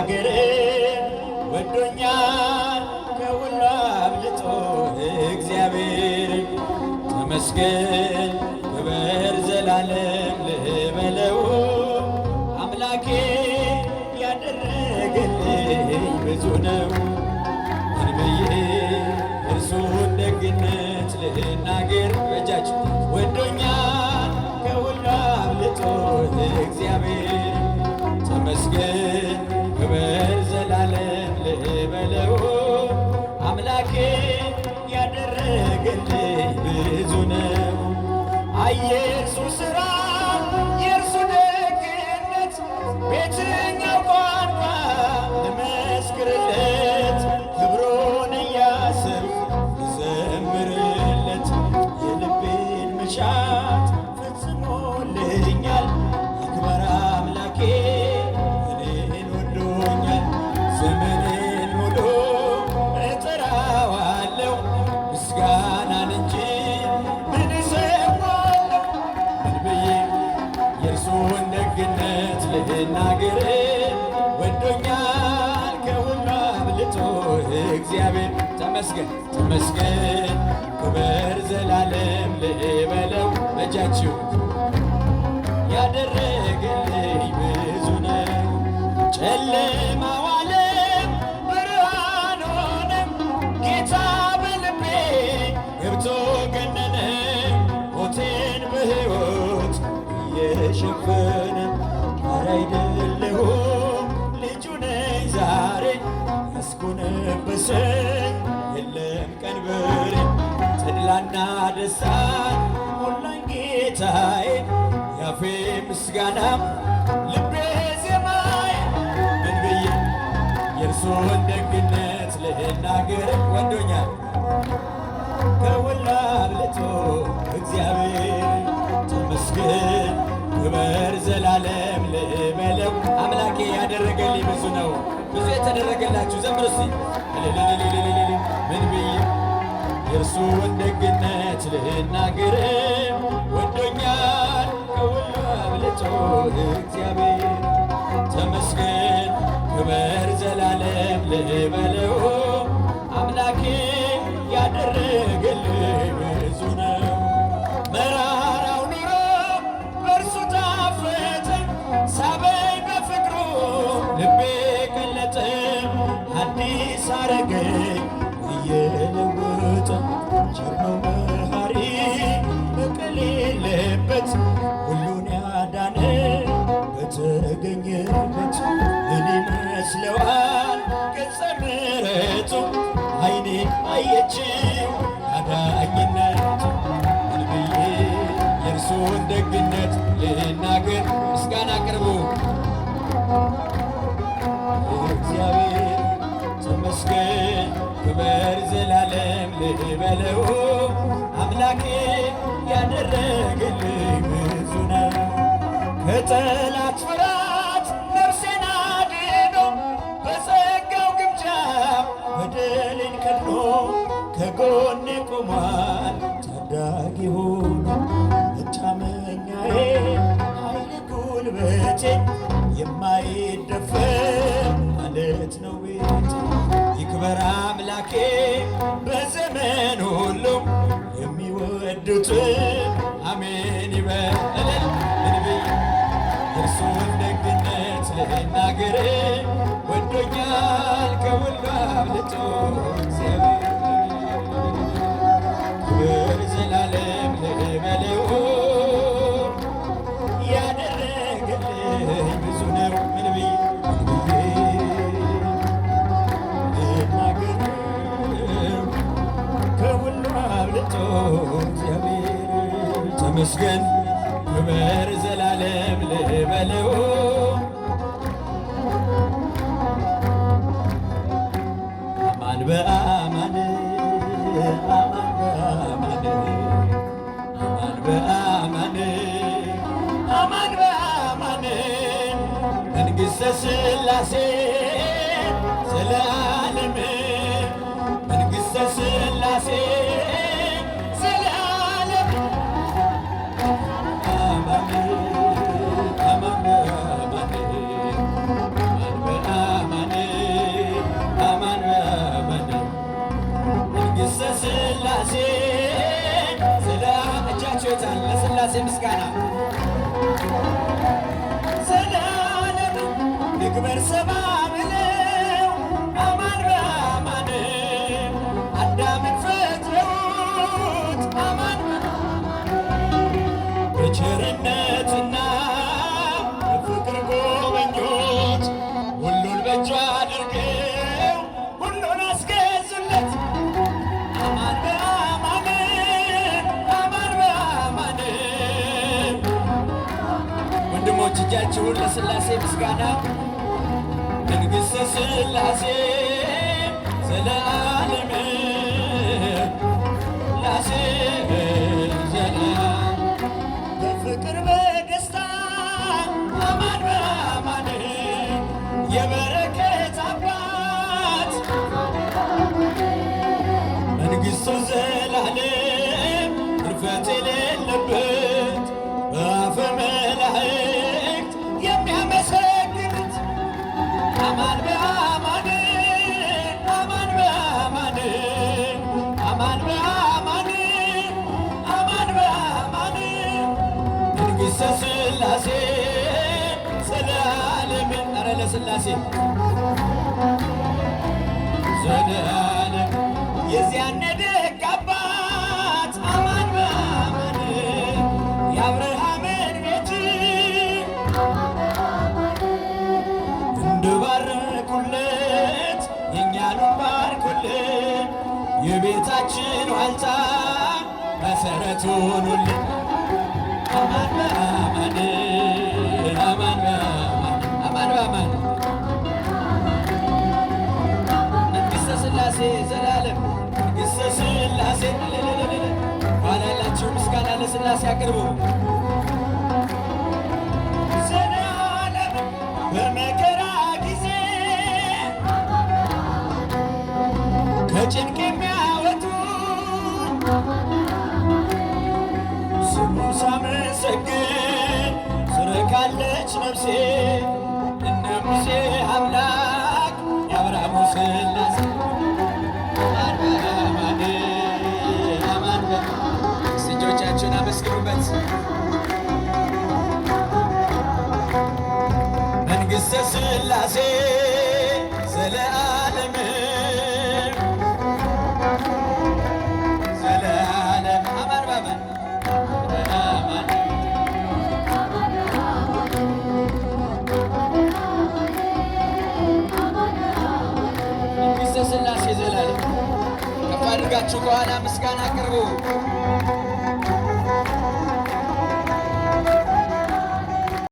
ልናገር ወዶኛል ከሁሉ አብልጦ እግዚአብሔር ተመስገን ክበር ዘላለም ልበለው አምላኬ ያደረገልኝ ብዙ ነው እንብዬ እርሱን ደግነት ልናገር በእጃችሁ ወዶኛል ከሁሉ አብልጦ እግዚአብሔር ተመስገን ክበር ዘላለም ልበለው አምላኬ ያደረገልኝ ብዙ ነው አየሱ ሥራ የእርሱ ደግነት በየትኛው ቋንቋ ልመስክርለት ክብሩን እያሰብኩ ልዘምርለት የልቤን መሻት ፈጽሞልኛል ይክበር አምላኬ እኔን ወዶኛል ዘመኔን ሙሉ እጠራዋለሁ ምስጋናን እንጂ ምን እሰዋለሁ ምን ብዬ የእርሱን ደግነት ልናገር ወዶኛል ከሁሉ አብልጦ እግዚአብሔር ተመስገን ተመስገን ክበር ዘላለም ልበለው በእጃችሁ ያደረገልኝ ብዙ ነው ጨለማው ዓለም ብርሃን ሆነ ጌታ በልቤ ገብቶ ገነነ ሞቴን በሕይወት እየሸፈነ ኧረ አይደለሁም ልጁ ነኝ ዛሬ ያስኮነበሰኝ የለም ቀንበሬ ተድላና ደስታን ሞላኝ ጌታዬ ያፌ ምስጋና ልቤ ዜማዬ ምን ብዬ የእርሱን ደግነት ልናገር ወዶኛል ከሁሉ አብልጦ እግዚአብሔር ተመስገን ክበር ዘላለም ልበለው አምላኬ ያደረገልኝ ብዙ ነው ብዙ የተደረገላችሁ ዘምሩ እስቲ ምን ብዬ የእርሱን ደግነት ልናገር ወዶኛል ከሁሉ አብልጦ እግዚአብሔር ተመስገን ክበር ዘላለም ልበለው አምላኬ ያደረገልኝ ብዙ ነው መራራው ኑሮ በእርሱ ታፈተ ሳበኝ በፍቅሩ ልቤ ቀለጠ አዲስ አረገኝ እየለወጠ ቸር ነው መሐሪ በቀል የለበት ሁሉን ያዳነ በተገኘበት ምን ይመስለዋል ገጸ ምሕረቱ ዓይኔ አየችው አዳኝነቱ ምን ብዬ የእርሱን ደግነት ልናገር ምስጋና አቅርቡ እግዚአብሔር ተመስገን ክበር ዘላለም ልበለው አምላኬ ያደረገልኝ ብዙ ነው ከጠላት ፍርሃት ነፍሴን አድኖ በጸጋው ግምጃ በደሌን ከድኖ ከጎኔ ቆሟል ታዳጊ ሆኖ መታመኛዬ ኃይሌ ጉልበቴ የማይደፈር ማለት ነው ቤቴ ይክበር አምላኬ በዘመን ሁሉ የሚወዱት አሜን ይበል ምን ብዬ የእርሱን ደግነት ልናገር ወዶኛል ከሁሉ አብልጦ እግዚአብሔር ክብር ዘላለም ልበለው ያደረገልኝ ብዙ ነው ምን ብዬ ልናገር ከሁሉ አብልጦ እግዚአብሔር ተመስገን ክብር ዘላለም ልበለው አማን በአማን አማን በአማን አማን በአማን አማን በአማን መንግሥተ ሥላሴ ዘለዓለም መንግሥተ ሥላሴ ዘለዓለም አማን አማን በአማን አማን በአማን ደርሰ ባብለው አማን በአማን አዳምን ፈጥረውት አማን በቸርነትና በፍቅር ጎበኞት ሁሉን በእጁ አድርገው ሁሉን አስገዙለት አማን በአማን አማን በአማን። ወንድሞች እጃችሁን ለሥላሴ ምስጋና መንግሥተ ሥላሴ ዘለዓለም ሥላሴ ዘለዓለም በፍቅር በደስታ አማን በአማን የበረከት አባት መንግሥቱ ዘላለም እርፈት የሌለበት በአፈ መላእክት የሚያመሰግኑት አማን በአማን አማን በአማን አማን በአማን አማን በአማን መንግሥተ ሥላሴ ዘለዓለም ኧረ ለሥላሴ ዘለዓለም የዚያነ ደግ አባት አማን በአማን የአብርሃምን ቤት እንደባረኩለት የእኛንም ባርኩልን የቤታችን ዋልታ መሠረቱን ሁሉን አማን በአማን አማን በአማን አማን በአማን መንግሥተ ሥላሴ ዘላለም መንግሥተ ሥላሴ ኋላ ያላችሁ ምስጋና ለሥላሴ አቅርቡ። ዘላለም በመከራ ጊዜ ከጭንቅ የሚያወጡ ስሙ ሳመሰግን ስርካለች ነፍሴ እነ ሙሴ አምላክ የአብርሃሙ ሥላሴ አማን በአማን አማን በአማን። እጆቻችሁን አመስግኑበት። መንግሥተ ሥላሴ ዘለዓለም ዘለዓለም አማን በአማን በአማን መንግሥተ ሥላሴ ዘላለም ከፍ አድርጋችሁ ከኋላ ምስጋና አቅርቡ።